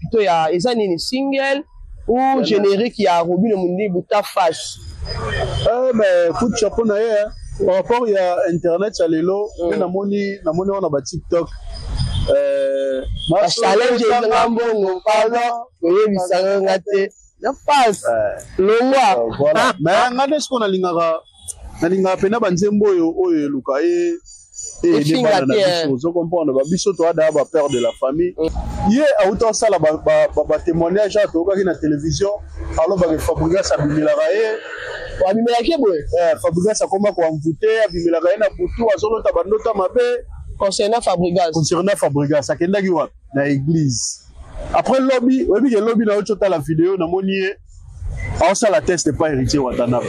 plutôt une single ou générique il y a Robin Mundi Buta Fash. Ben coup de chapeau na par rapport il y a internet ça lelo na moni on a TikTok ma challenge ngambongo pardon oye bisanga ngate na passe le mois voilà mais ngade ce qu'on a linga pena banzembo oyo luka et vous comprenez ba biso to ada ba père de la famille hier autant ça la ba témoignage à to ka na télévision alors ba Fabregas abimela raé abimela ke boy Fabregas akoma ko envoûter abimela raé na butu azolota bandota mabe concernant Fabregas akendaki wa na église après lobby obi ke lobby na ochota la vidéo na monier alors ça la test n'est pas héritier Watanabe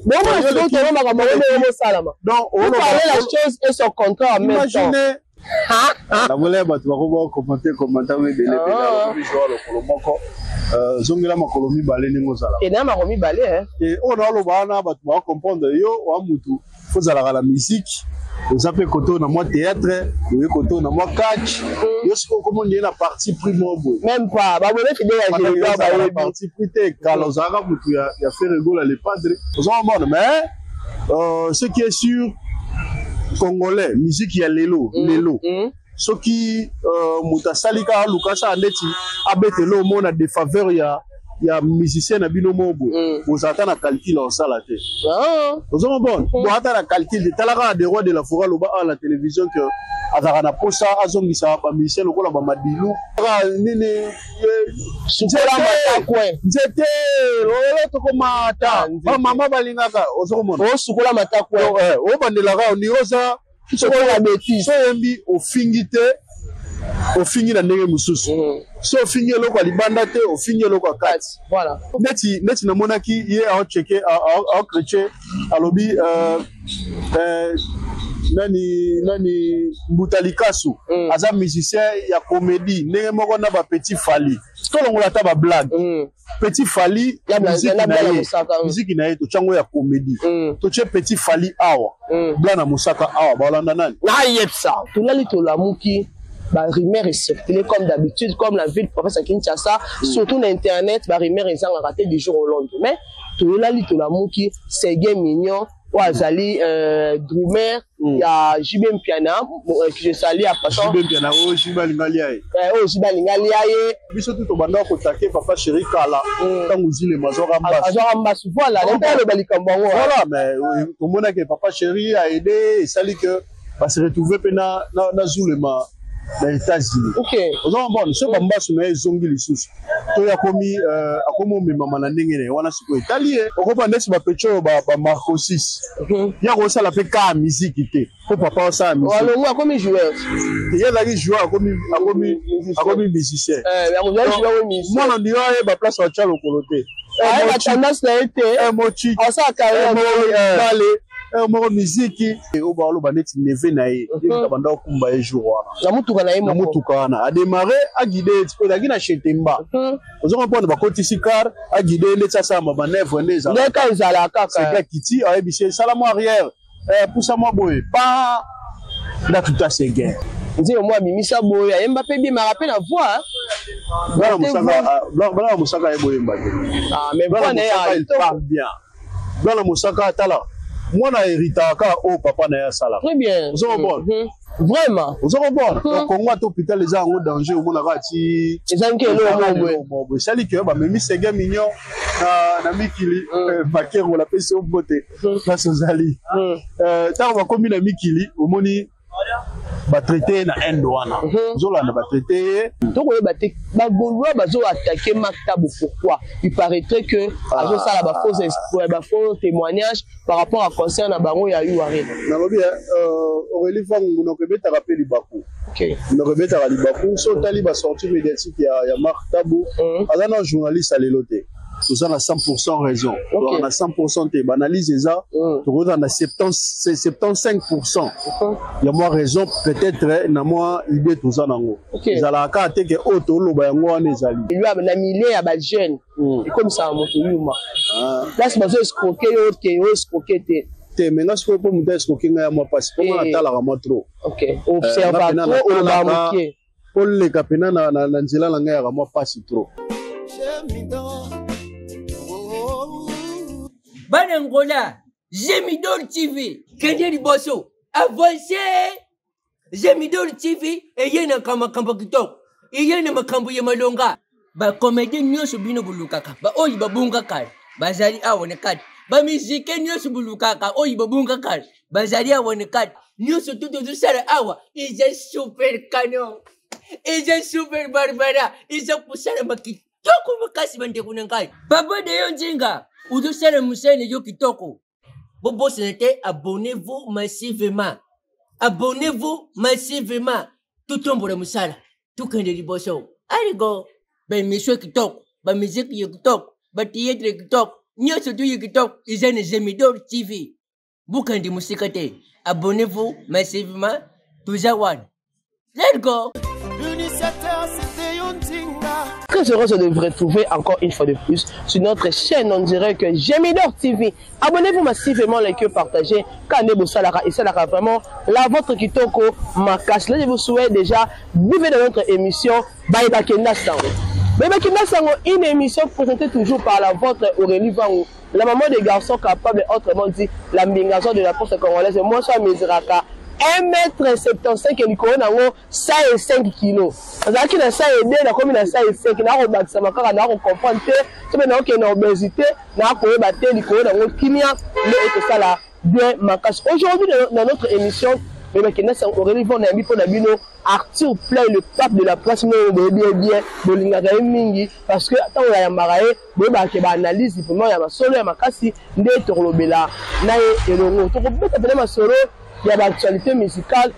bon moi je dois te demander comment salama donc on parler la chose et son contrat en même temps la voulait ba tu vas commenter oui de l'épée joueur le kolomoko zongela makolomi balé ningo sala et na makomi balé hein et on a lo bana ba tu vas comprendre yo wa mutu faut zala la musique vous appelez côté na moi théâtre vous côté na moi catch yo ce comment on est la partie primo même pas ba bolé fidèle à Jésus ba la partie prité kalozara mutu ya fait rigoler les padres vous en bon mais ce qui est sûr congolais musique ya lelo ce qui mutasalika lukasa andeti abetelo mona de faveur ya musicien na bino mobo vous attendez na calcul en sala te vous en bon vous attendez na calcul de talaka des rois de la forêt loba à la télévision que azara na posa azongisa ba musicien lokola ba madilu nini sukola matakwe nzete lolo to komata ba mama balingaka ozomona o sukola matakwe o bandelaka ni oza sukola bêtise so yembi ofingite ofingi na ndenge mususu so ofingi eloko alibanda te ofingi eloko akati voilà neti namonaki ye aocheke aochrétien alobi nani Mbutalikasu aza musicien ya comédie ndenge moko na ba petit fali tolongola ta ba blague petit fali ya musique na ye to chango ya comédie to che petit fali awa bla musaka awa balanda nani na yepsa tulali tolamuki ba rumeur est circulée comme d'habitude comme la ville professeur Kinshasa surtout na internet ba rumeur ezanga raté du jour au lendemain tulali tolamuki c'est game mignon Wazali drummer ya Jibem Piana que je salue à passant Jibem Piana o Jibalingaliaye Jibalingaliaye biso tout banda ko taquer papa chéri kala tangu zile mazora mbas voilà le balikambango voilà mais tout le monde que papa chéri a aidé et sali que va se retrouver pena na zulema les États-Unis. OK. Aux bon, ce bamba souné zongi lisusu. To ya komi akomo mema na ndenge wana siko italien. Okopa ndesi ba pecho ba Marco 6. Ya ko sala pe ka musique te. Ko papa sa musique. Walo moi comme joueur. Il a la joueur akomi musicien. Ya ko joueur musicien. Moi on dirait ba place wa chalo kolote. La tendance là était mochi. On sa carrière balé. Moko musique o ba lo baneti neve na ye banda kumba e jour wana na mutuka na a démarrer a guider tipo da gina chetemba ozo comprendre ba koti sikar a guider le tsasa ma manevre neza ndeka izala kaka c'est que kiti a ebisé salamo arrière poussa moi boy pas là tout à c'est gain ndio moi mimisa boya yemba pe bi me rappelle la voix bala musaka e boye mbate mais bon il parle bien bala musaka tala moi na héritaka au papa na ya sala très bien vous en bon vraiment vous en bon donc Congo hôpital les gens en danger au mona kati ezangi elo mo sali que ba memi sege mignon na mikili bakero la pese au boté na sozali ta va komi na mikili au moni ba traité na endwana zolanda ba traité donc on ba Gaulois bazo attaquer Maktabo pourquoi il paraîtrait que azo sala ba faux témoignage par rapport à concert na bango ya Yuare na lobi Aurélie Vangu no kebeta rappel Libaku OK no kebeta Libaku so tali ba sortie médiatique ya Maktabo azana journaliste à l'éloté tout ça na 100% raison on a 100% te banalise ça tout on a 75% il y a moi raison peut-être na moi idée tout ça nango zala ka te ke auto loba yango wana ezali lui a na milieu ya ba jeune et comme ça moto yuma là c'est bazo escroquer yo escroquer te te mais nga siko po muta esko kinga ya mwa pasi po nga tala ka mwa trop. OK. Observatoire ou ba mukie. Po le kapena na nzela la nga ya mwa pasi trop. Banangola, Gemidor TV, Kenya Bosso, avancez. Gemidor TV, et yena kama kitok. Et yena makambo yemalonga. Ba comédien nyoso bino bulukaka. Ba oyi babunga kal. Bazali awone kat. Ba musique nyoso bulukaka. Oyi babunga kal. Bazali awone kat. Nyoso tutu sara awa. Is a super canon. Is a super barbara. Is a pusara maki. Toko makasi bande kunangai. Baba de yonjinga. Udu sara musene yo kitoko. Bobo senete, abonnez-vous massivement. Abonnez-vous massivement. Tout tombe le musala. Tout quand de bosso. Allez go. Ben monsieur kitoko. Ben musique yo kitoko. Ben théâtre kitoko. Nyoso tu yo kitoko. Ils ont Gemidor TV. Boucan de musikate. Abonnez-vous massivement. Toujawan. Let's go. L'initiateur c'était Yontinga. Très heureux de vous retrouver encore une fois de plus sur notre chaîne. On dirait que Gemidor TV. Abonnez-vous massivement, likez, partagez. Kandebo Salara et Salara vraiment la votre kitoko makas. Là je vous souhaite déjà vivre dans notre émission Baïba Kenda Sango. Baïba Kenda Sango, une émission présentée toujours par la vôtre Aurélie Vango, la maman des garçons capables, autrement dit la mbingazo de la poste congolaise. Moi je suis Mizraka. 1m75 et le 105 kg. Parce que ça est là comme 105 kg, na robakisa makaka na comprendre que na ok na obésité, na ko battre le kimia mais que ça là bien makas. Aujourd'hui dans notre émission mais Kenda Sango Aurélie Vango na bipo na bino Arthur Play le pape de la place mais bien bolingaka mingi parce que tant ya marae ba ke ba analyse vraiment ya masolo ya makasi ndeto lobela na elongo to ko beta bena masolo. Il y a l'actualité musicale,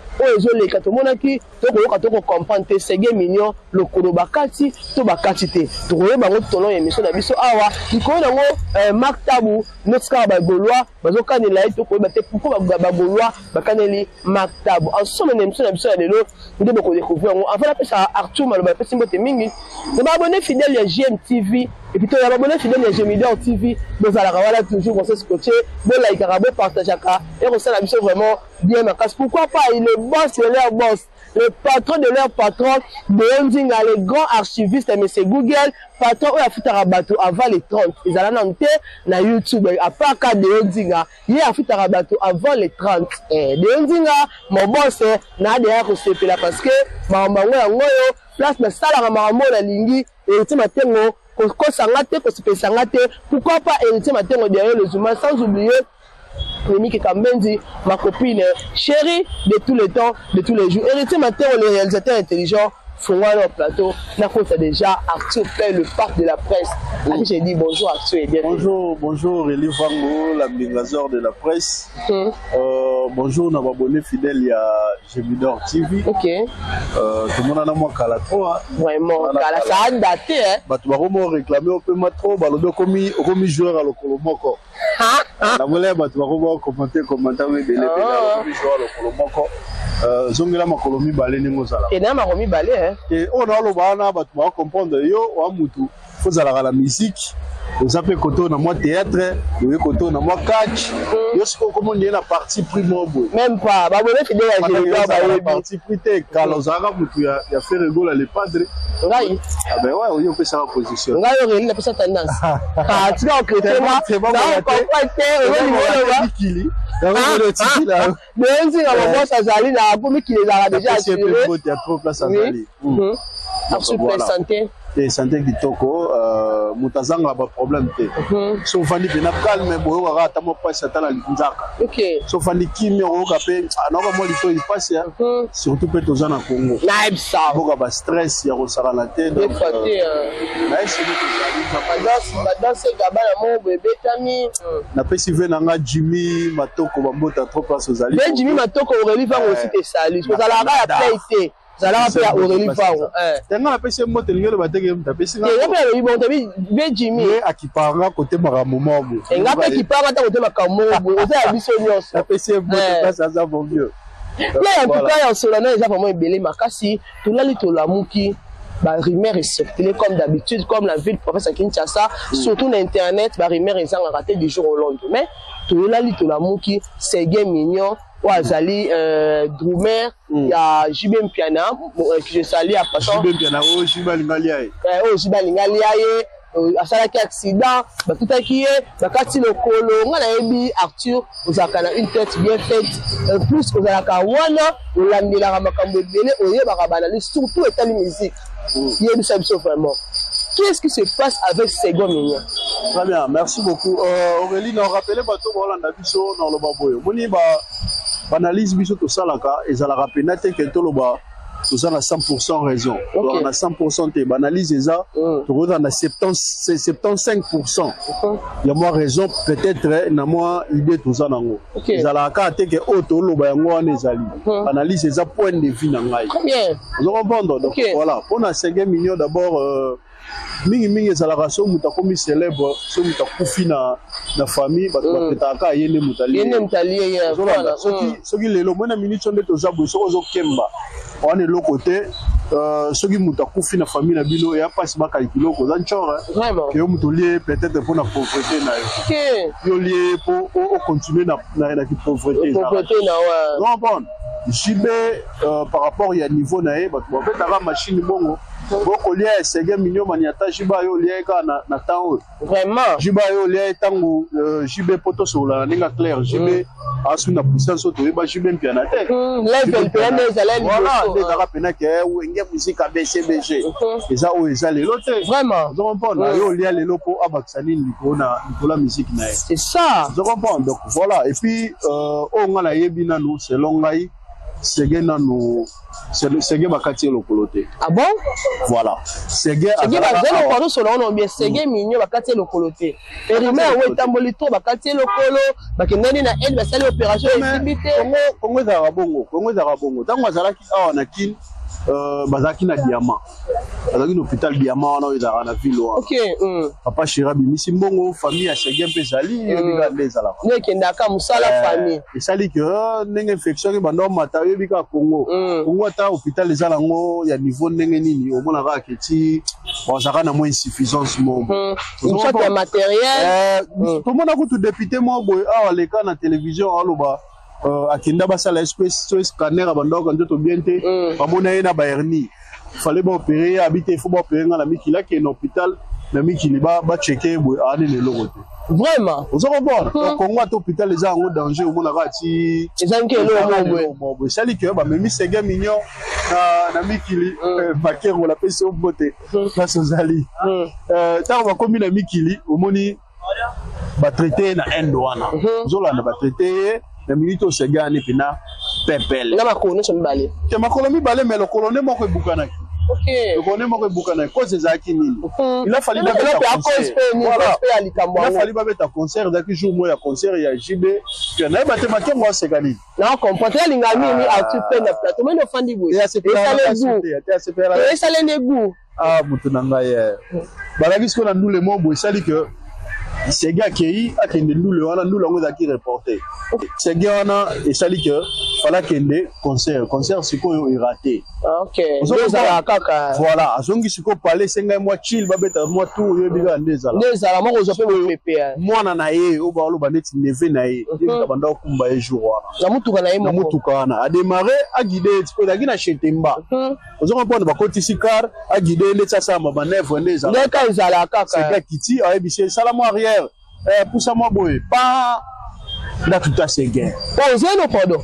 les Katomonaki, tu comprends, c'est mignon, le Kodobakati, tu bakatite. Tu vois, ton émission d'Abisso Awa, tu connais Marc Tabou, notre scar Bagolois, Bazokanela, tu connais pourquoi Bagolois, Bakaneli, Marc Tabou. En somme, une émission d'Abisso à l'élo, nous devons découvrir. Avant la pêche à Arthur Maloba, Pessimbo Mingi, nous avons abonné fidèle à GMTV, et puis tu as abonné fidèle à Gemidor TV, nous allons toujours on s'est scotché, bon like, bon partage, et on s'est l'Abisso vraiment bien ma casse. Pourquoi pas, il est boss de leur boss, le patron de leur patron, de Ondinga, les grands archivistes, mais c'est Google, patron où il a fait un bateau avant les 30. Ils allaient nanter na YouTube, à part cas de Ondinga, il a fait un bateau avant les 30. De Ondinga, mon boss, n'a derrière que c'est là parce que, ma place na sala ma la lingi, et tu m'as pourquoi pas hériter matin derrière les humains sans oublier Monique Kambendi, ma copine chérie de tous les temps, de tous les jours. Héritier matin, les réalisateurs intelligents font leur plateau. N'a compte déjà Arthur Play, le pape de la presse. J'ai dit bonjour Arthur et bien. Bonjour Aurélie Vango, la mbingazor de la presse. Bonjour nos abonnés fidèles, il y a Gemidor TV. Ok. Tout le monde en a moins qu'à la trois. Vraiment, Kala, ça a daté. Hein. Tu vas vraiment réclamer un peu ma trop, balodo comme joueur à l'Okolomoko. La volée, tu vas vraiment commenter, mais des joueurs à l'Okolomoko. Zongela makolomi balé ni mozala. Et na makomi balé hein. Et on a le bana ba tu vas comprendre yo wa mutu. Faut zala la musique. Vous appelez koto na moi théâtre, vous koto na moi catch. Yo siko comment on est la partie primo boy. Même pas. Ba bonne fidèle à Gemidor ba la partie prité quand zara mutu ya fait rigolo les padres. Ngai. Ah ben ouais, on peut ça en position. Ngai yo réel na pesa tendance. Ah tu vas occuper moi. C'est bon. On comprend que au niveau là. Kili. Le tiki là. Mais on dit on va ça Zali là pour qui les a déjà assuré. Il y a trop place à Zali. Arthur Play santé. Et santé kitoko mutazanga ba problème te. So fandi bina calme boyo waka tamo passe atala linzaka. OK. So fandi kimi o ka pe anoko mo lito il passe surtout pe toza na Congo. Naib ça. Boka ba stress ya ko sara la tête. Des fois na esi ba danse gabana mo bébé tami. Na pesi ve na nga Jimmy Matoko ba mbota trop place aux alliés. Jimmy Matoko Aurélie Vango aussi te salut. Parce que la ya plaité. Zala pe Aurélie Vango. Tellement la pesi mo telingelo ba teke mtapesi nga. Et après bon tabi be Jimmy akipanga côté maramomo bo. Et nga pe kipanga ta côté makamomo bo. Oza biso nyonso. La pesi mo te ça ça bon vieux. Mais en tout cas, on se l'a déjà vraiment ébélé makasi. Tout là li to la muki. bah rumeur est circulée comme d'habitude, comme la ville professeur Kinshasa, surtout l'internet, bah rumeur est en raté du jour au lendemain. Tout là, tout la mouki, c'est game mignon. Ouazali, Drumer, il y a Jibem Piana, que je salue à passant. Jibem Piana, oh, Jibalingaliaye. Oh, Jibalingaliaye, à ça, accident, bah, tout à qui est, bah, quand il est colo, on a émis Arthur, vous avez une tête bien faite, plus vous avez la kawana, vous l'avez mis la ramakambo bélé, vous avez la banale, surtout état de musique. Il y a une solution vraiment. Qu'est-ce qui se passe avec Sego Mignon? Très bien, merci beaucoup. Aurélie, nous rappelez pas tout le monde dans le baboyo. Moni ba analyse biso to salaka et ça la rappelle nate que tout le bas tout ça a 100% raison. On a 100% te analyse ça, tu vois on a 75%. Il y a moins raison peut-être na moins idée tout ça nango. Ça la carte que auto lo ba yango on ezali. Analyse ça point de vue na ngai. Bien. Vous comprenez donc voilà, pour na 5 millions d'abord mingi ezalaka so muta komi célèbre so muta kufi na famille bato bapetaka yene mutali voilà soki lelo mona minute nde toza boye soko ozokemba wana eloko te soki muta kufi na famille na bino ya pasi bakalkilo koza nchore ke yo mutu olie peut-être mpona pauvreté na yo yo lie po ocontinue na kipauvreté non bon jibe par rapport ya niveau na ye bato babetaka machine bongo beaucoup lié Sege Mignon maniata jiba yo lié na temps vraiment jiba yo lié tango jibe poto sur la ninga clair jibe asuna puissance to ba jibe piana te level piano ezala ni voilà déjà rapena ke wenge musique BCBG eza o eza lelo te vraiment vous comprenez yo lié lelo po abaksani liko na la musique na c'est ça vous comprenez donc voilà et puis o ngana yebi na nous selon ngai Sege nanu Sege bakati lokolote. Ah bon? Voilà. Sege bazelo pardon selon bien Sege Mignon bakati lokolote. Et rumeur ouais tambolito bakati lokolo bakendani na elle basali opération exhibité. Kongo za bongo tango azalaki awa na kin bazaki na diamant. Bazaki na hôpital diamant wana ezala na ville wana. OK. Papa Shirabi misi mbongo famille ya Sege mpe zali yebika ndezala. Ne kendaka musala famille. Esali que ndenge infection ke bando mata yebika Congo. Congo ta hôpital ezala ngo ya niveau ndenge nini omona ka keti bazaka na moins insuffisance mo. Une sorte de matériel. Tout monde a tout député mo boy awa leka na télévision aloba akenda basala espèce scanner bando quand to bien te bamona ye na baerni. Fallait ba opérer habiter il faut ba opérer na mikila ke na hôpital na mikili ba checker boy ani le logo te. Vraiment. Vous avez compris? Donc, Congo à l'hôpital, les gens ont danger au monde à ils ont que c'est lui qui a même Sege Mignon, n'ami qui li, baquer on l'appelle sur beauté. Là, c'est Zali. Tant on va comme une amie qui li, au moni, va traiter na endouana. Zola na va traiter. La minute au Sege ani pina pepel. Na makolo so mbale. Te makolo mi bale mais le colonel moko bukanaki. OK. Le colonel moko bukanaki cause ezaki nini. Il a fallu mettre un concert. Voilà. Il a fallu mettre un concert d'aki jour moi ya concert ya JB. Puis na ba te maké moi Segani. Na comprendre lingami ni atu pe na plateau mais no fandi boy. Et ça les goût. Ah mutu nanga ye. Balaki ce qu'on a nous le mot boy sali que Sege akei akende ndule wana ndule ngo zaki reporter. Sege wana esali que fala kende concert siko est raté. OK. Voilà, azongi siko parler senga moi chill babeta moi tout yo biga ndezala. Ndezala mo ko zope mo pepe. Mwana na ye o ba lo baneti neve na ye. Ndika banda okumba ye jour wana. Na mutuka na ye mo. Na mutuka wana. A démarrer a guider ko dagi na chetemba. Ozo comprendre ba koti sikar a guider ndetsa sama ba nevo ndezala. Ndeka ezala kaka. Sega kiti a ebise salamo arrière. Poussa-moi boy. Pas là tout à Sege. Bon, zeno pardon.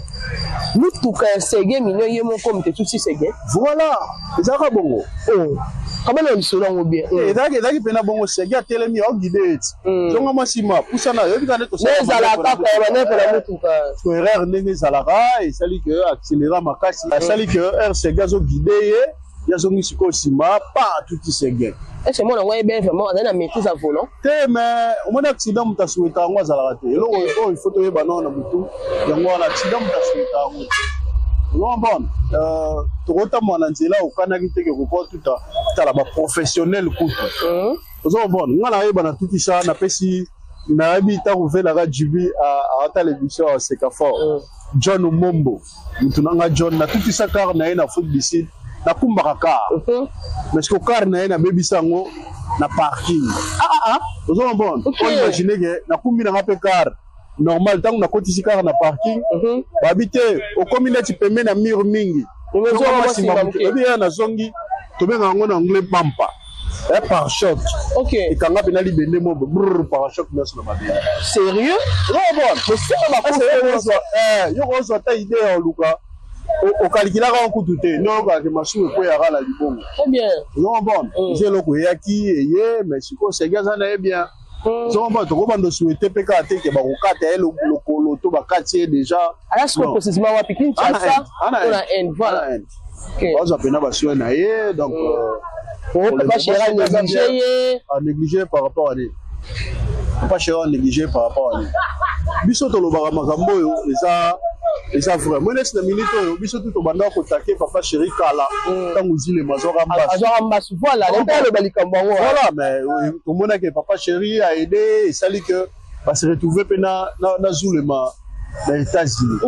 Mutuka Sege Mignon yemo comme te tout Sege. Voilà. Ezaka bongo. Oh. Comment on se l'a bien. Ezaki pena bongo Sege a telemi o guider. Zonga masima poussa na yo bikane to ça. Ezala kaka ba nefa na mutuka. To erreur ndenge ezalaka et sali que accélérer makasi. Sali que er Sege zo guider ye. Ya zongi siko sima pas tout Sege. Est-ce que moi on est bien vraiment dans la maîtrise à volant? Mais au moins accident muta souhaita ngo azala te. Lo il faut to yeba na mutu. Yango ala accident muta souhaita ngo. Non bon, tokota mwana nzela okana kiteke ko tuta tala ba professionnel kutu. Ozo bon, ngana yeba na tuti ça na pesi na abi ta ouvela ga jibi à télévision Sekafor. John Mombo. Mutu nanga John na tuti ça car na ina foot d'ici. nakumbaka car mais ce que car na ye nabebisa yango na parking ozo comprendre imagine ke nakumbi nanga mpe car normal ntango nakotisi car na parking babi te okomi neti pembe na mur mingi obi ya nazongi tobenga yango na anglais bampa pare-choc ekanga mpe na libende mo pare-choc nyonso na mabele sérieux yoko ozwa ata ide ya oluka okalikilaka nkutu te nde oyokalaki masumu ekweyaka na libongo ozokompone eza eloko eyaki eye mais sikoyo seki aza na ye bien ozokompone tokobanda souete mpe kaka te ke bakokata ye lokolo to bakati ye déjà bazwa mpena basue na ye donc négligé par rapport à nini papa chéri négligé par rapport à nini biso tolobaka makambo oyo eza vrai moi neti na minute oyo biso tu tobanda kotake papa chéri kala ntango zilema azwaka mbasi voilà mais tomonaki papa chéri aide esali ke base retrouve mpe na zulema na États-Unis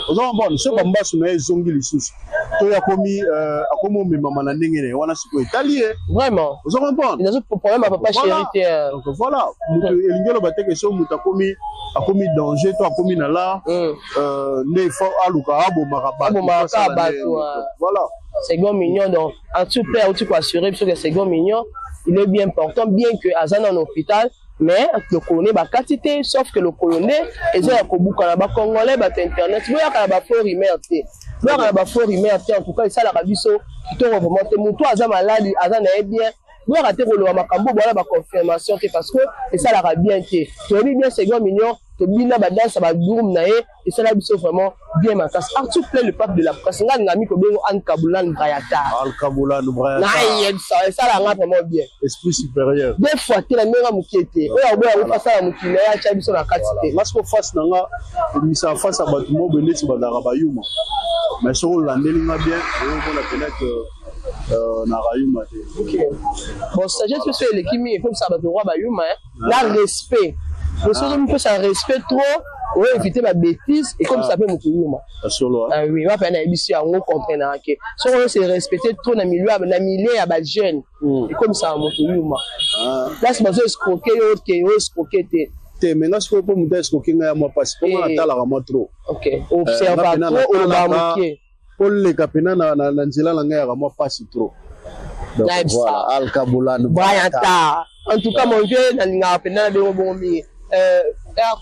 ozokompone so bambasu na ye ezongi lisusu to akomi omemama na ndenge na ye wana sikoyo etali ye vraiment ozokompone donc voilà moto elingi oloba te ke so moto akomi danger to akomi na la nde ifo aluka abomaka bato voilà second mignon donc en tout père tu peux assurer que second mignon il est bien important bien que azan en hôpital mais le colonel ba quantité sauf que le colonel eza ya kobuka na ba congolais ba internet boya ka ba faux rimerté boya ba faux rimerté en tout cas ça la rabiso to remonter muto aza malade aza na bien boya ka te ko lo makambo boya ba confirmation parce que et ça la bien qui to bien second mignon to bina ba danse ba doum na et ça la biso vraiment bien ma casse Arthur plaît le pape de la presse ngami ko bengo An Kabulan Brayata ça la rend vraiment bien esprit supérieur des fois tu la mera mukete oya boya ko ça la mukina ya cha biso na katite parce que face nanga misa face à batu mo bende ti badara bayuma mais so landeli nga bien on a peut-être na rayuma te bon ça je suis sur l'équipe il faut que ça ba droit bayuma la respect le chose on peut ça respect trop on va éviter ma bêtise et comme ça peut mutuyuma ah oui on va faire na émission on comprendre que si on se respecter trop na milieu ya ba jeune et comme ça mutuyuma là c'est pas escroquer autre que escroquer te mais nga siko po muta escroquer nga ya moi parce que on atala ka moi trop observateur ou ba muke pour les capena na nzela la nga ya moi passe trop donc voilà Al Kabulan Brayata en tout cas mon vieux na linga pena de bon mi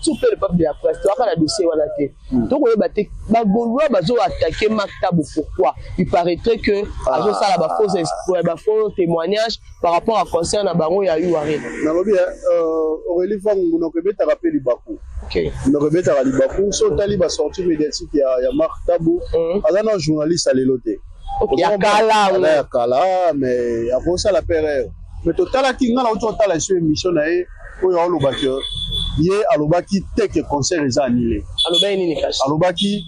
tout le peuple de la presse tu as la dossier wala te donc on va te ba Gaulois bazo attaquer Maktab pourquoi il paraîtrait que azo ça la ba faux témoignage par rapport à concert na bango ya Yuare na lobi Aurélie Fangu no kebeta rappel Libaku no kebeta Libaku so tali ba sortie médiatique ya Maktab azana journaliste à l'éloté ya kala mais avant ça la période mais total ki ngala auto tala sur émission na e oyo alobaki ye alobaki teke concert eza annulé alobaki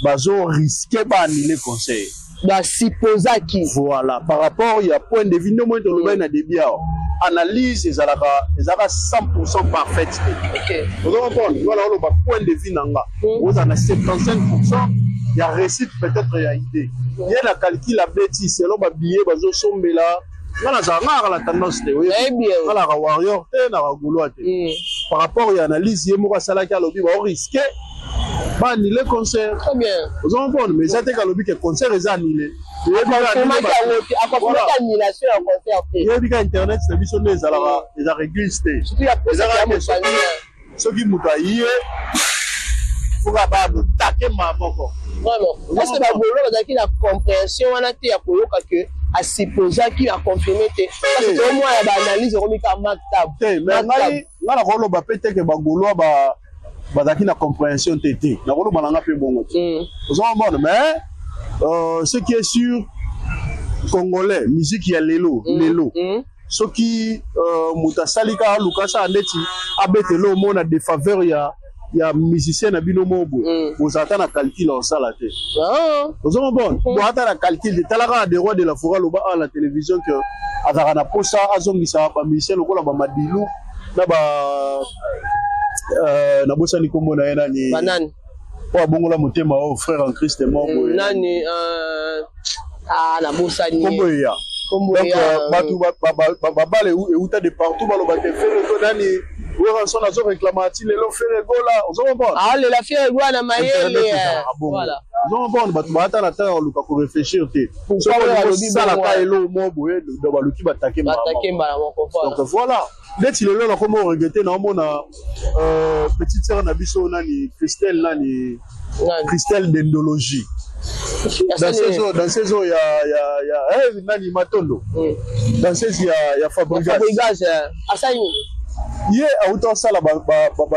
bazo risquer ba annuler concert ba supposaki voilà par rapport il y a point de vue no moins toloba na débit analyse ezalaka 100% parfaite vous comprenez voilà oloba point de vue nanga oza na 75% il y a réussite peut-être ya idée il y a la calcul la bêtise selon ba billet bazo sombela ngana za ngara la tendance te oui ngala ka warrior te na ka Gaulois te par rapport à l'analyse ye moko sala ka lobi ba risquer ba annuler concert très bien vous comprenez mais ça te ka lobi que concert est annulé annulation en concert ye bika internet c'est biso ne ezalaka eza réglisse te soki muto aye fuka ba take mamoko vraiment est-ce que ba Gaulois bazaki la compréhension wana te ya koyoka que a supposé qu'il a confirmé parce que au moins il y a analyse remis comme Maktab mais ngala ko ba pété que ba Gaulois bazaki na compréhension tété na ko balanga pe bongo vous en mais ce qui est sûr congolais musique ya lelo ce qui mutasalika lukasa ndeti abetelo mona de faveur ya musicien na bino mobo vous attendez na calcul en sala te vous en bon vous attendez na calcul de talaka des rois de la forêt loba à la télévision que azaka na posa azongisa ba musicien lokola ba madilu na ba na bosa ni kombo na yena ni banane po bongola motema o frère en Christ mort nani Ah, la bosani. Combo ya. Donc batu babale euta de partout baloba te Ferrego nani oyo son azo réclamati lelo Ferrego là ozo comprendre. Ah, le la Ferrego na mayele. Voilà. Ozo comprendre batu bata na ta luka ko réfléchir te. So ça la ka elo mo boye do baluki batake mba. Batake mba na moko voilà. Donc voilà. Dès qu'il est là comme on regrettait na mona petite sœur na biso nani Christelle nani Christelle d'endologie. Dans ces eaux, il y a Nani Matondo. Dans ces il y a Fabregas. Hier, à autant ça, la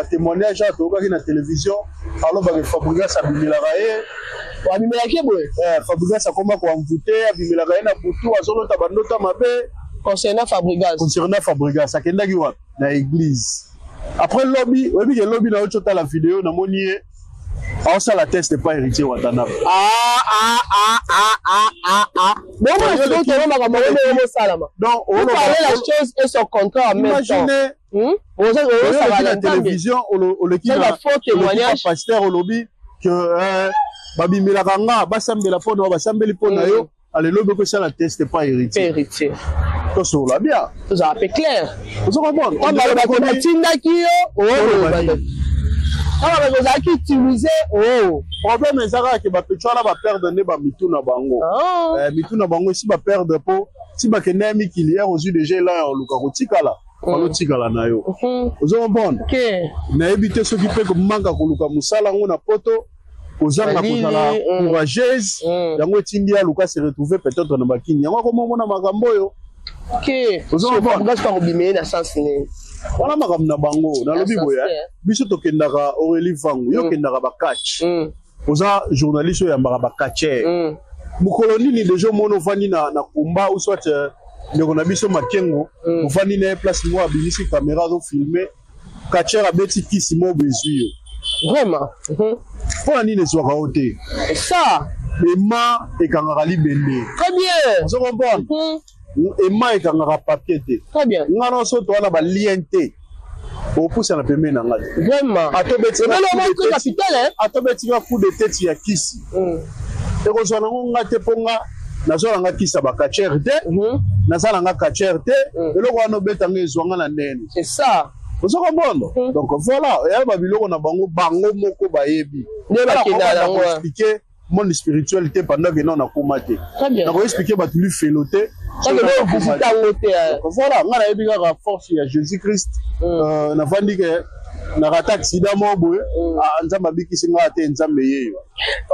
témoignage à la télévision, alors Fabregas a bimé la raie. Fabregas a comment envoûter, a bimé la raie, a boutou, a zone tabanota mabe. Concernant Fabregas, à Kendagiwa, dans l'église. Après le lobby, oui, il y a le lobby dans la vidéo, dans mon nier. Alors ça la test n'est pas héritier Watanabe. Donc on parler la chose et son contrat en même temps. Imaginez la télévision au faux témoignage pasteur au lobby que Babi Melaganga basambela pona basambeli pona yo allez lobby que ça la test n'est pas héritier. Héritier. Tout ça là bien. Tout ça c'est clair. Vous comprenez? On va le batindaki yo. Ah, mais vous avez utilisé. Oh, problème est que ma petite va perdre ne ba mitu na bango. Mitu na bango si ba perdre po si ba kenemi qu'il y a aux yeux déjà là au lukarotika là. On tika là na yo. Vous avez bon. OK. Na éviter ce qui fait que manga ko luka musala ngona poto. Ozanga kozala courageuse. Yango tindia luka se retrouver peut-être na bakini. Yango ko mona makambo yo. OK. Vous avez bon. Gaz pas obimé na sens né. Voilà makam na bango na lobi boya biso tokendaka Aurélie Vangu yo kendaka ba catch oza journaliste ya mbaka ba catcher mukoloni ni déjà mono vani na kumba ou soit ndeko na biso makengo vani na place mo abinisi caméra do filmer catcher abeti kisi mo bezuyo vraiment pour ni ne soit raoté ça Emma et kangaka libende très bien vous comprenez Emma et kangaka papier te très bien ngana so to na ba lien te au pousse na pembe na ngati vraiment atobeti mais le monde capital hein atobeti ka coup de tête ya kisi et ko zona ngate ponga na zo nga kisa ba catcher te na sala nga catcher te eloko wana beta ngezwanga na nene c'est ça vous comprenez donc voilà ya ba biloko na bango moko bayebi ne ba kenda na expliquer monde spiritualité pendant que non na komate na ko expliquer ba tulu feloté voilà ngana yebi ka force ya Jésus Christ na vandi ke na rata accident mo boye nzamba bikisi nga te nzambe yeyo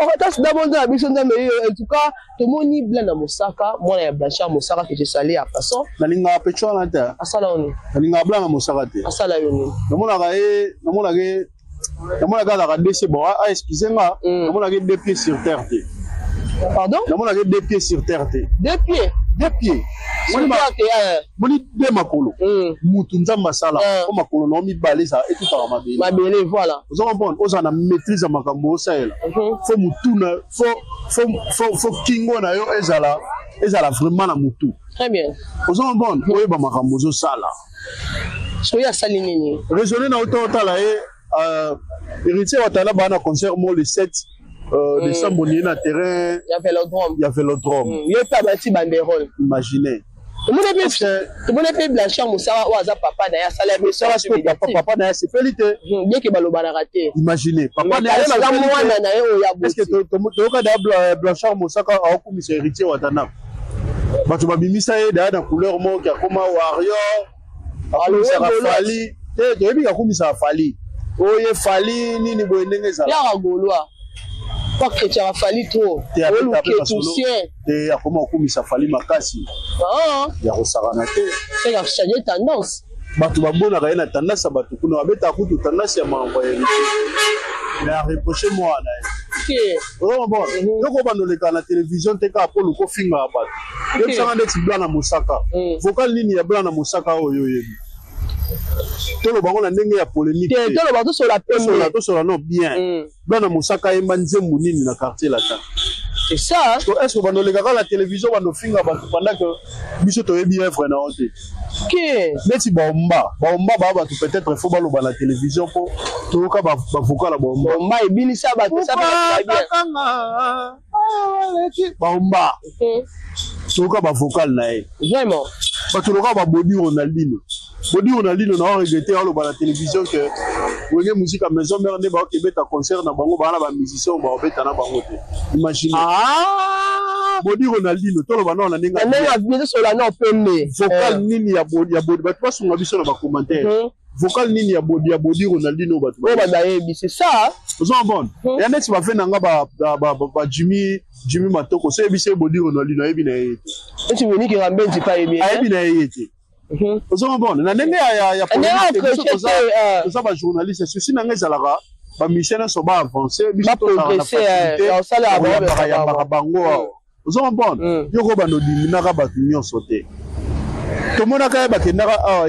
on rata accident mo nzamba biso nzambe yeyo en tout cas to moni blana mosaka mwana ya Blanchard Mosaka que je salé à passant na linga pecho na ta asala oni na linga blana Mosaka te asala yoni namona la DC bon excusez moi namona ke deux pieds sur terre te pardon namona ke deux pieds sur terre te deux pieds moni de makolo mutu nzamba sala ko makolo no mibale za etutaka mabele voilà vous comprenez oza na maîtrise makambo osaela fo mutu na fo kingo na yo ezala vraiment na mutu très bien vous comprenez oyeba makambo zo sala soya sali nini raisonner na otala héritier watala bana concert mo le 7 décembre ni na terrain il y a vélodrome yo pa bati banderole imaginez tout monde peut Blanchard Mosaka ou aza papa na ya sala mais papa na ya sepelité bien que baloba na raté imaginez papa na ya mwana na yo ya est-ce que to ka da Blanchard Mosaka a commissaire héritier watana bato babimisa ye da na couleur mo ki akoma warrior akomisa fali te to yebi akomisa fali oye fali nini boye ndenge za ya goloa pas que tu as fallu trop te akoma okumisa fali makasi ya kosakana te c'est la changer tendance bato babonaka ye na tendance ya bato kuna babeta kutu tendance ya mambo ya mais a reproché moi na ye bon yoko bandoleka na télévision te ka polo ko finga bato yebisanga ndeti Blana Mosaka vocal nini ya Blana Mosaka oyo yebi tolo bango na ndenge ya polémique tolo bango sur la pembe to sur la non bien Blana Mosaka yemba nzembu nini na quartier la ta c'est ça to est-ce que bandoleka la télévision bando finga bato pendant que biso to yebi œuvre na ote ndeti bomba baba tu peut-être faut baloba na télévision pour to ka ba vocal la bomba ebinisa bato ça va bien Baomba. Toka ba vocal nae. Vraiment. Parce que le gars va Body Ronaldinho. Body Ronaldinho n'a regretté à la télévision que vous avez musique à maison, mais on est pas qu'il un concert dans bango, ba musicien, ba beta na bango. Imaginez. Ah. Body Ronaldinho, tout le monde on a nenga. On est bien sur la non pemé. Vocal nini ya Body, ba toi sur ma sur na ba commentaire. Vocal nini ya Body Ronaldinho ba. Oh ba daebi, c'est ça. Vous en bon. Et net va faire nanga ba Jimmy Matoko, c'est bise Body Ronaldinho ebi na yete. Et tu me dis que Ramben c'est pas aimé. Ebi na yete. Vous en bon. Na nene ya ça ba journaliste, ceci nanga zalaka ba mission so ba avancer, ba progresser ça la ba bango. Vous en bon. Yo ko ba no diminaka ba tunyo sauter. Tout le monde a quand même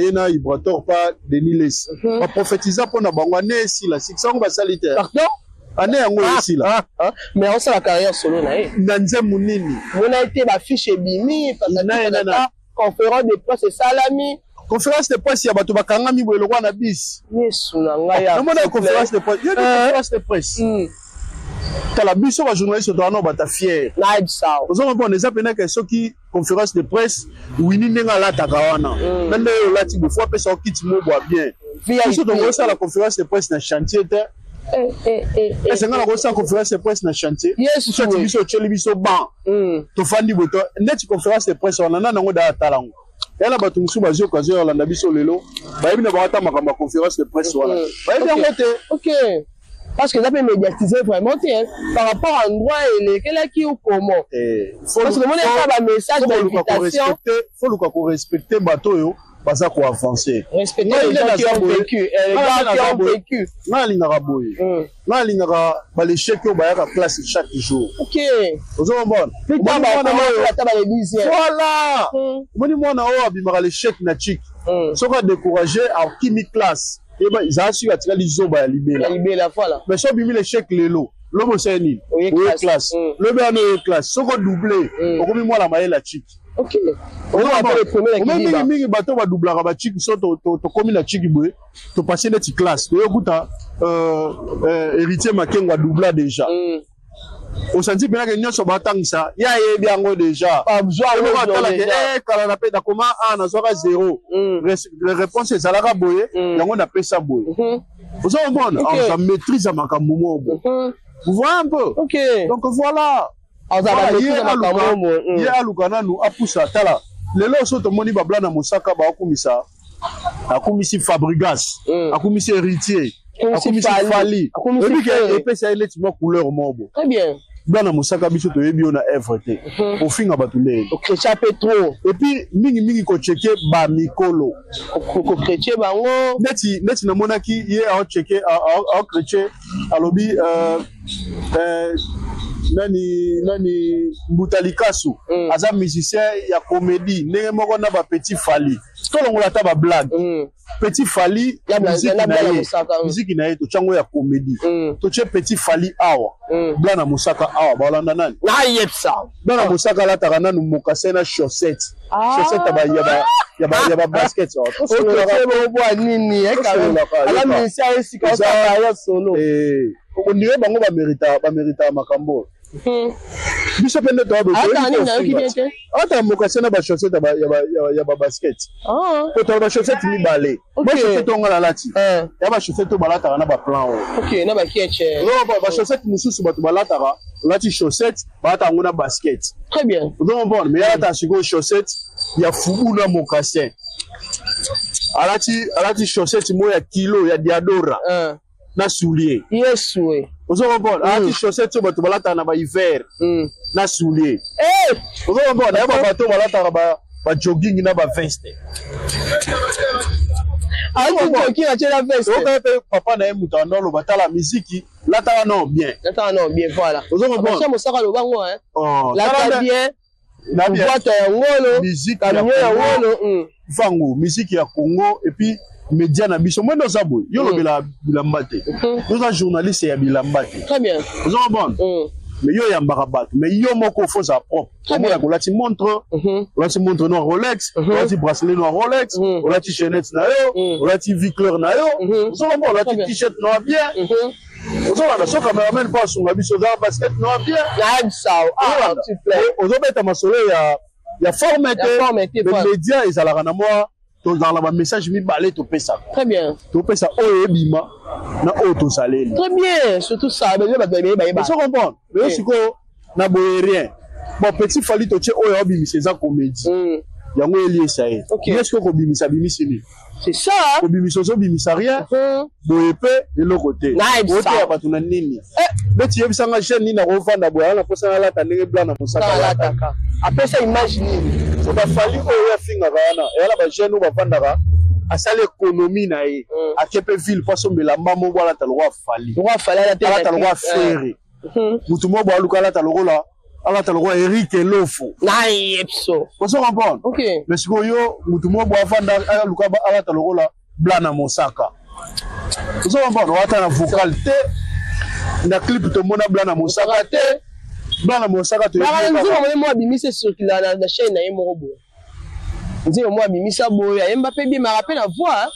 yena Ibrator pas Denis Les. Va prophétiser pour na bango né si la 600 va saliter. Pardon? Année yango ici là. Mais on sait la carrière solo na e. Nanze munini. On a été ba fiche bini parce que conférence de presse salami. Conférence de presse ya bato bakanga mi boelo kwa na bis. Yesu na ngaya. Non na conférence de presse. Il y a des conférences de presse. Kala biso ba journaliste doit no bata fier. Na ça. Vous avez bon les appels que ceux qui conférence de presse wini nenga la takawana. Nande yo lati de fois pesa kit mo boit bien. Biso donc ça la conférence de presse na chantier c'est nga la conférence de presse na chantier. Yes, so tu biso cheli biso ban. To fandi boto net conférence de presse on na nango da talango. Yala batu musu bazio kazo ya landa biso lelo. Ba yebi na ba ta makamba conférence de presse wala. Ba yebi yango te. OK. Parce que ça peut médiatiser vraiment par rapport à endroit et quel est qui ou comment. Parce que le monde a pas message d'invitation. Faut le respecter bateau yo. Pas ça qu'on avancer. Respecter les gens qui ont vécu. Les gens qui ont vécu. Non, il n'y aura boy. Non, il n'y aura pas les chèques au bail à classe chaque jour. OK. Vous avez bon. Plus tard, voilà. Moni moi na o abimara les chèques na chic. So va décourager à kimi classe. Et ben ils assurent à tirer les zoba à libérer. Libérer voilà. Mais so bimi les chèques lelo. L'homme c'est ni. Oui classe. Le bien no classe. So va doubler. Au comme moi la maille la chic. OK. On va pas le premier qui dit mingi bato ba doubler ba chic so to comme la chic boy. To passer net classe. To yokuta héritier Makengo doubler déjà. Au senti bien que nyonso batangisa ya yebi yango déjà pas besoin de kala na peta comment na soka 0 réponse ezalaka boye yango na pesa boye vous avez bon on maîtrise makambo mo vous voyez un peu OK donc voilà on va maîtriser makambo mo ya alukana nu apusa tala lelo so to moni babla na mosaka ba akumisa akumisi Fabregas akumisi héritier akumisi Fali et puis ça il est une couleur mobo très bien bana musaka biso to yebi ona everything au finga batulé au chrétien pétro et puis mingi ko checker ba mikolo ko chrétien bango neti na monaki ye a checker a chrétien alobi nani Mbutalikasu aza musicien ya comédie ndenge moko na ba petit Fali to longola ta ba blague petit Fali ya musique na ye to chango ya comédie to che petit Fali awa bana musaka awa balanda nani na yepsa bana musaka la takana nu mokase na chaussette ba ya ba basket so c'est bon nini ala musicien esika ça ya solo on dirait bango ba mérita makambo biso pende to ata mokase na ba chaussette ya ba basket ko to ba chaussette mi balé ba chaussette on la lati ya ba chaussette to balata na ba plan OK na ba kieche ba chaussette mususu ba to balata lati chaussette balata ngona basket très bien donc bon mais ya ta siko chaussette ya fubu na mokase alati chaussette mo ya kilo ya Diadora na soulier yes oui ozo bon alati chaussette bato balata na ba hiver na soulier ozo bon na ba bato balata ba jogging na ba veste jogging na chela veste o papa na emuta ndolo batala musique lata non bien voilà ozo bon ça mosaka lo bango lata bien na bien boîte ya ngolo musique ya ngolo fango musique ya Congo et puis média na biso moi dans abo yo lobela bilamba te nous journaliste ya bilamba te très bien vous en bon mais yo ya mbarabat mais yo moko faut sa propre comme la kolati montre no Rolex kolati bracelet no Rolex kolati chaînette na yo kolati vicler na yo vous en bon kolati t-shirt no bien ozolanda so cameraman mpo asunga biso oza basket noa bien ozobeta masolo ya forme te média ezalaka na mwa tozala bamessage mibale topesaka très bien topesa oyo ebima na oyo tozaleli très bien surtout ça so comprendre lelo sikoyo na boye rien bon petit fali totie oyo abimisa eza comédie yango eliesa ye eske kobimisa bimisi nini c'est ça kobimisa ozobimisa rien boye mpe eloko te oteya bato na nini beti yebisanga chaine nini akovanda boye ala naposana alata ndenge bla na mosaka alataka apesa image nini so bafali oyo afingaka wana eyala bajeune oyo bavandaka asali économie na ye ake mpe ville mpo asombela mbamo bo alata lokwa afali alata lokwa afere mutu mo bo aluka alata lokola Eric Elofo nayebso oso comprendre mais sikoyo mutu mo bo afanda aluka alata lokola blana mosaka oso comprendre wata na vocal te na clip tomona blana mosaka te blana mosaka te nzima mo abimisa circuler na chaîne na ye moko boye nzima mo abimisa boye ayemba pe bi mara pe na voix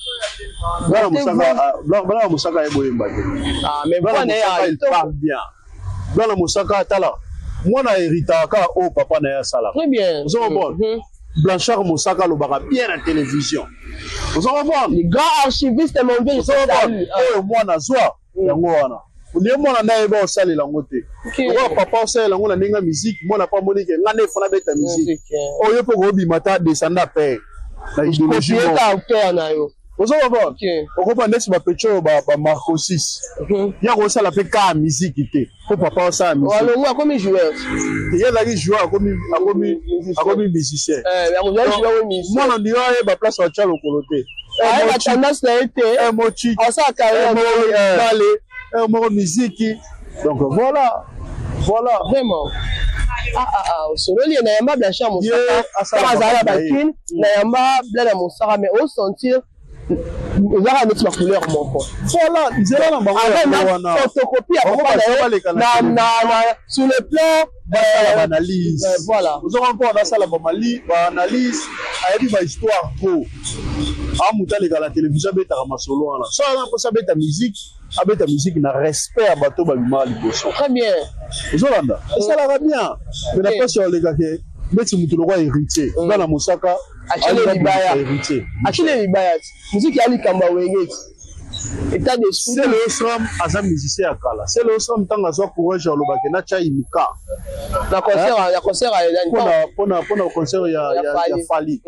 blana mosaka ye boye mbate mais blana il parle bien blana mosaka tala mwana héritaka o papa na ya sala très bien vous comprenez Blanchard Mosaka lobaka bien à télévision vous comprenez les grands archivistes mon vieux oh mwana zwa yango wana ndiye mwana naye ba osalela ngo te ko papa osalela ngo na ndinga musique mwana pa monike ngane fona beta musique oyo po ko bimata descenda père na idéologie na yo vous comprenez okopa ndesi ba pecho ba Marco 6 ya ko sala pe ka musique te ko papa osala musique walo comme joueur il la joueur akomi musicien mwana ndiyo aye ba place wa chalo kolote la tendance na été mochi ça carrière moko musique donc voilà vraiment sololi na yamba Blanchard Mosaka azala bakin na yamba blana Mosaka mais au sentir ezaka neti ba couleur moko voilà nzela na bango wana photocopie na sur le plan analyse voilà vous aurez encore dans la analyse ayebi ba histoire ko amutaleka la télévision betaka masolo wana so ana posa beta musique na respect bato ba bima liboso très bien ozolanda ça la bien mais na pas sur les gars que beti mutu lokwa héritier bana Mosaka achile libaya musique ya likamba wengeti état d'esprit c'est le Osram aza musicien akala c'est le Osram tanga zo courage lobake na cha imika na concert pona concert ya Fali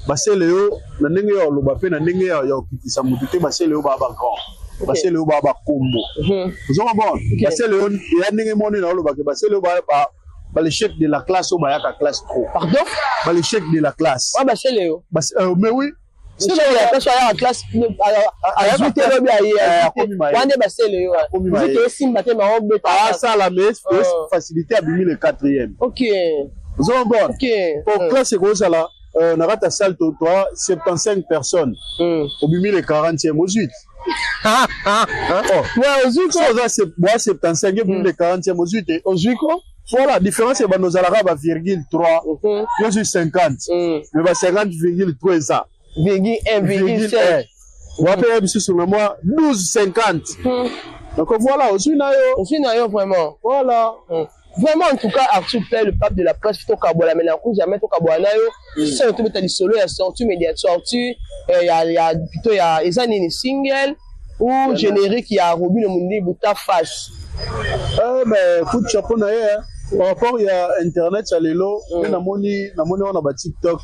basele yo na ndenge ya loba pe na ndenge ya okitisa mutu te basele yo ba grand basele yo ba kombo zoma bon basele yo ya ndenge moni na lobake basele yo ba l'échec de la classe ou ba classe pro pardon ba l'échec de la classe basele yo mais oui c'est la classe ya classe azute lobi aye wande basele yo musique simba te ma obeta ça la mais facilité à bimi le 4e zoma bon pour classe ko ça là on a ta salle toi 75 personnes au bimi le 40e au 8 ouais au 8 moi 75 bimi le 40e au 8 quoi voilà différence c'est nos alara ba virgule 3 yo sur 50 mais ba 50,3 ça virgule 1,7 on va payer biso sur moi 12,50 donc voilà aussi na yo vraiment voilà vraiment en tout cas Arthur Play le pape de la presse to kabola mais na ko jamais to kabola na yo c'est tout mettre solo ya sorti média sorti il y a plutôt il y a ezani single ou générique il y a Robin le Mundi buta face mais coup de chapeau na ye par rapport il y a internet ça lelo na moni on a ba TikTok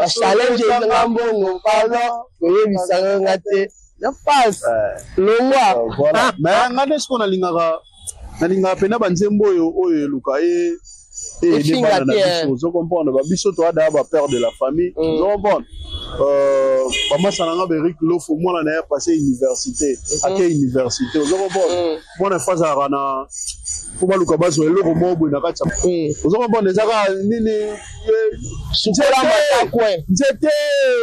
challenge ngambongo pardon oyebisa ngate ya passe longwa voilà mais ngane ce qu'on a lingaka pena banzembo oyo luka et vous comprenez ba biso to ada ba père de la famille vous comprenez maman sananga Eric Elofo mwana na ya passé université ake université vous comprenez mwana faza rana kuba luka bazo eloko mobo na kati vous comprenez ezaka nini sukola matakwe nzete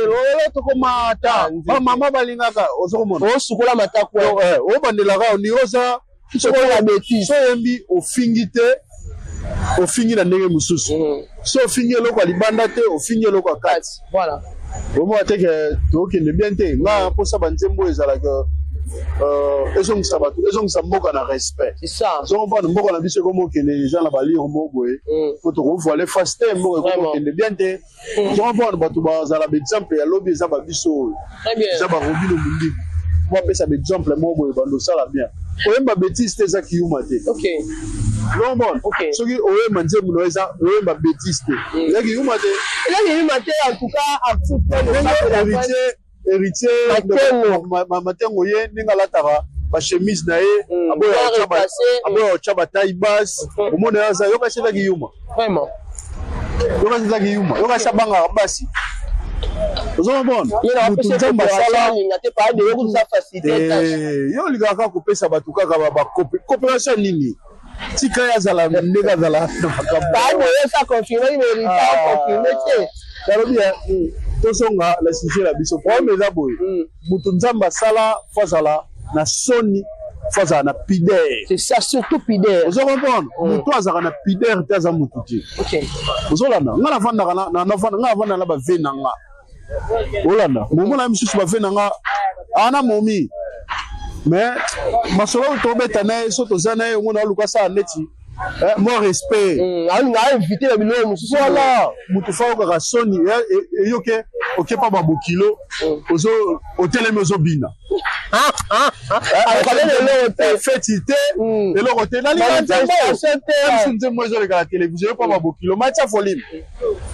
lolo to komata mama balingaka ozokomona sukola matakwe o bandelaka ni oza sukola bêtise so yembi ofingi te ofingi na ndenge mususu so ofingi eloko alibanda te ofingi eloko akati voilà omo ateke tokende bien te nga mposa banzembo ezalaka ezongisa bato ezongisa mboka na respect c'est ça ozomona mboka na biso ekomokende eza na balire moboye po tokovoile face te mboka ekomokende bien te ozomona bato bazala baexemple ya lobi eza babiso oyo eza barobino mondiku po apesa baexemple moboye bandosala bien oyemba bétise te eza kiyuma te ozomona soki oyemba nzembo na eza oyemba bétise te eza kiyuma te en tout cas héritier matengo ye ndenge alataka bachemise na ye aboya otya bataille basse omona aza yokasi ezaki yuma yokasi ezaki yuma yokasi abangaka basi ozomona mutu nzambe asala yo olikaka kopesa bato kaka bacoopération nini tika ye azala ndenge azala na makambo tosonga la sujet la biso problème eza boye mutu nzambe asala fo azala na soni fo azala na pudeur c'est ça surtout pudeur ozo comprendre mutu azalaka na pudeur te aza mutu te ozolanda nga navanda na bave na nga olanda momona misusu bave na nga ana momi mais masolo oyo tobeta na ye so toza na ye omona aluka asala neti mon respect invité la biloko mosusu voilà mutu fa okaka soni eyoke okepa babokilo otelemi ozobina feti te eloko te nalinga nzembo ezoleka na televizio yopa babokilo matia folime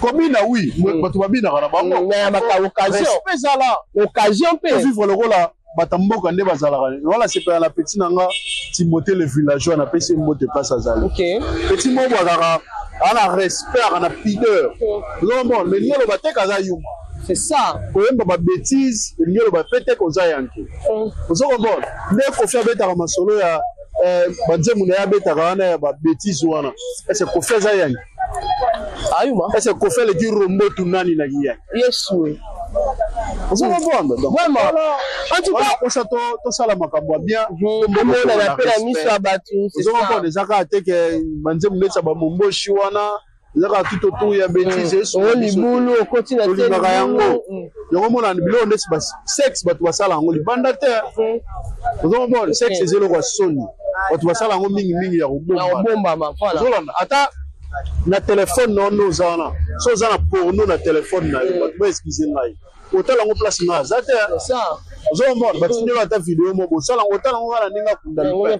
kobina wi bato babinaka na bango respect ezala occasion mpe ovivre lokola bata mboka nde bazalaka wala sepela na petit nanga Timothée le villageois na pesi mbote place azali petit moko azalaka ana respect ana pudeur non mais lielo bateka za yuma c'est ça oyemba ba bêtise lielo ba pete koza yanke ozoko bon nde kofi abetaka masolo ya banzemu na yabetaka wana ya ba bêtise wana est-ce que kofi za yanke ayuma est-ce que kofi le ki rombo tunani na yanke yesu vraiment en tout cas pour ça to sala makambo bien on a appelé la mission à battu c'est ça on les aka te que banzemu ndetsa ba momboshi wana zaka tout autour ya bêtise on libulu au continent yango yango mona bilo ndetsi ba sexe batu basala yango libanda te ozomona sexe ezelo kwa soni batu basala yango mingi ya robomba voilà zolanda ata na téléphone non zana so zana porno na téléphone na yo batu ba excuse ngai otala ngo place nga za te ça ozomona batindi bata vidéo mo bosala ngo otala ngo wana ninga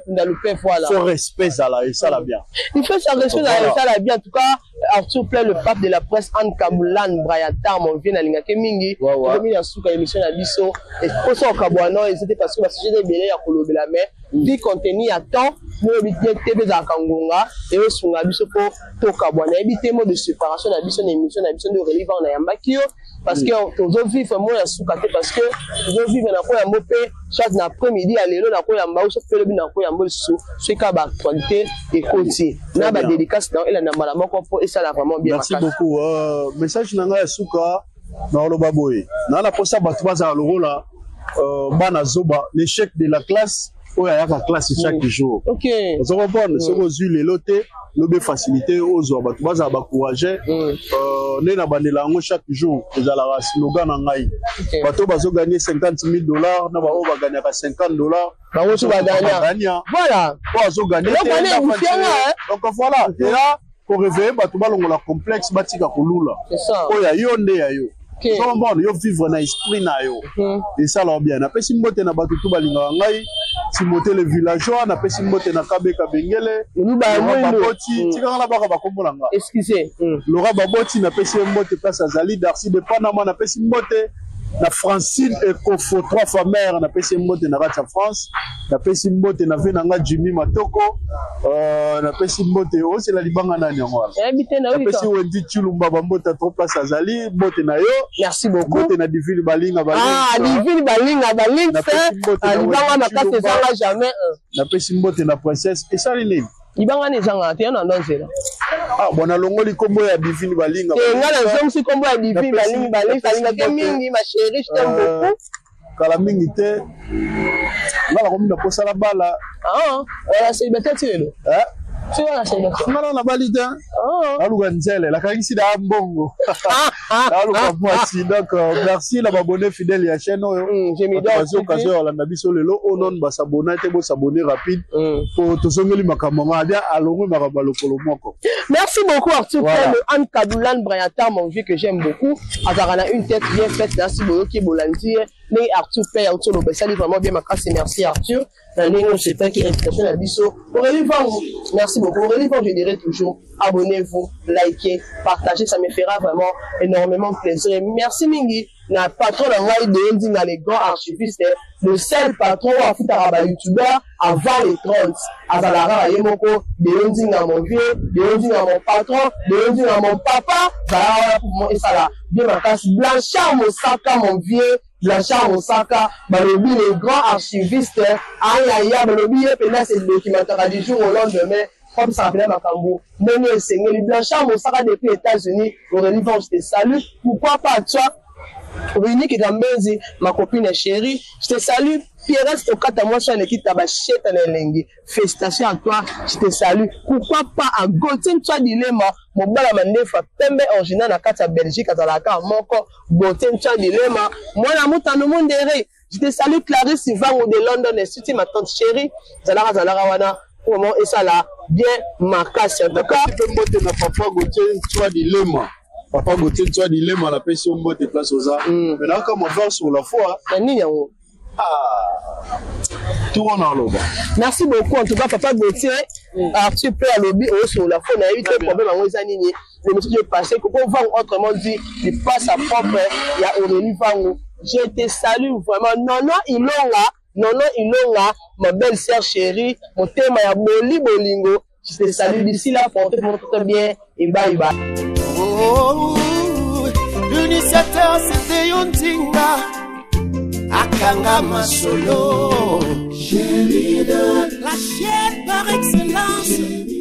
kunda lupe voilà faut respect zala et ça la bien il faut ça respect ça la bien en tout cas Arthur Play le pape de la presse Anne Kaboulan Brayatar mon vient na linga ke mingi comme ya suka émission na biso et pour ça kabouano et c'était parce que ma sujet de belé ya kolobela mais dit contenu à temps mo bitye tebe za kangonga et sunga biso pour to kabouana ebité mot de séparation na biso na émission na biso de relevant na yambakio parce que tozo vivre mo ya suka te parce que tozo vivre na ko ya mopé chaque après-midi à lelo na ko ya mbao so pele bina ko ya mbol so ka ba actualité et côté na ba dédicace dans ela na mala moko po ça la vraiment bien merci beaucoup message nanga ya suka na oloba boye na la posa batu baza lokola bana zoba l'échec de la classe oya yaka classe chaque jour on comprendre ce que zu lelo te lobe facilité ozo batu baza ba courager nena bandela ngo chaque jour ezala la slogan na ngai bato bazo gagner $50,000 na ba o ba gagner $50 ba wo ba gagner voilà bazo gagner donc voilà et là pour réveiller bato balongola complexe batika kolula oya yo nde ya yo so bon yo vivre na esprit na yo et ça leur bien na pesi mbote na bato tu balinga ngai Timothée le villageois na pesi mbote na Kabeka Bengele Baboti tika la baka bakombola nga excusez Laura Baboti na pesi mbote place azali Darcy de Panama na pesi mbote na Francine Ekofo 3 fois mère na pesi mbote na Racha France na pesi mbote na venanga Jimmy Matoko na pesi mbote aussi la libanga na nyangwa na pesi Wendy Chulumba bambota 3 place azali mbote na yo merci beaucoup mbote na Divine Balinga Divine Balinga libanga makase zanga jamais na pesi mbote na princesse esali nini ibanga ne zanga te na ndonzela bona longoli kombo ya Divine Balinga ngala zomsi kombo ya Divine Balinga ke mingi ma chérie je t'aime beaucoup kala mingi te ngala komina posala bala wala c'est bête telo Tu vois la sélection. Non, la balite. Aluka Nzele, la Kangisi da Mbongo. Aluka Mwasi. Donc, merci la abonné fidèle à la chaîne. Occasion, la Nabiso Lelo, on a s'abonner, s'abonner rapide. Pour tout ce que makamama bien allongé marabalo kolomoko. Merci beaucoup Arthur Pell, Anne Kadoulan Brayata, mon vieux que j'aime beaucoup. Azarana une tête bien faite, merci beaucoup qui Bolandi. Mais Arthur Pell, Arthur Lobessali vraiment bien ma casse, merci Arthur. La ligne c'est pas qui invitation à Bisso. Merci beaucoup. Aurélie, je dirais toujours abonnez-vous, likez, partagez, ça me fera vraiment énormément plaisir. Et merci Mingi. Na patron de Nding dans les grands archivistes, le seul patron à foutre à youtubeur avant les 30. Azalara Yemoko, de Nding à mon vieux, de Nding à mon patron, de Nding à mon papa, Zara pour moi et ça là. Bien ma casse, Blanchard Mosaka, mon vieux, Blanchard Mosaka, Balobi, les grands archivistes, Ayaya, Balobi, et là c'est le documentaire du jour au lendemain. Comme ça s'appelait Makambo. Mon Seigneur, les Blanchard Mosaka depuis les États-Unis, Aurélie, je te salue. Pourquoi pas toi? Réunis qui est ma copine chérie, je te salue. Pierre Stokata, moi, je suis un équipe tabachette à l'engue. Félicitations à toi, je te salue. Pourquoi pas à Gauthier, toi, dilemme, mon bala mandefa, pembe original à Kata Belgique, à Zalaka, mon corps, Gauthier, toi, dilemme, moi, la mouton, le monde est je te salue, Clarisse Ivan de London, et surtout ma tante chérie, Zalara Wana, comment et ça là, bien, ma casse, en tout cas. Tu peux monter na papa Gauthier, toi, dilemme. Papa Gauthier, tu as dit les mal à passer au mot de place aux arts. Maintenant, comme on va sur la foi. Tout le monde en merci beaucoup. En tout cas, Papa Gauthier, Arthur Pell à lobby sur la foi. On a eu des problèmes en Osanini. Le monsieur est passé. Comment on va autrement dit, il passe à propre. Il y a Aurélie Vango. Je te salue vraiment. Non, il là. Ma belle sœur chérie. Mon thème est Boli Bolingo. Je te salue d'ici là. Portez-vous bien. Et bye bye. L'initiateur c'était Yontinga Akanga Masolo, la chaîne par excellence.